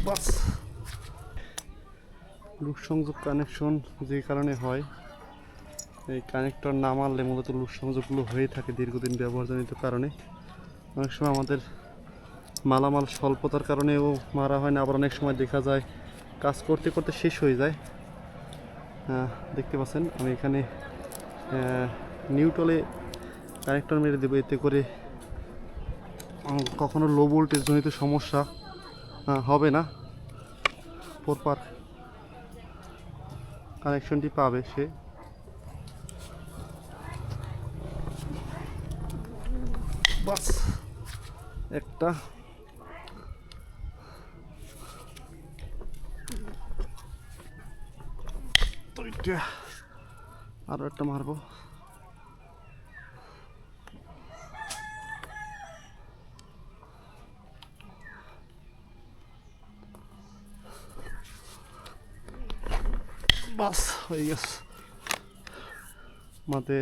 বাস loose সংযোগ connection যে কারণে হয়, এই কানেক্টর না মারলে মূলত লুজ সংযোগগুলো হয়ে থাকে দীর্ঘদিন ব্যবহারজনিত কারণে। অনেক সময় আমাদের মালামাল স্বল্পতার কারণেও মারা হয় না, আবার অনেক সময় দেখা যায় কাজ করতে করতে শেষ হয়ে যায়। দেখতে পাচ্ছেন আমি এখানে নিউট্রালে কানেক্টর মেরে দেবো, এতে করে কখনো লো ভোল্টেজ জনিত সমস্যা হবে না, প্রপার কানেকশনটি পাবে সে। বাস একটা দুইটা আরো একটা মারবো। বাস হয়ে গেছে আমাদের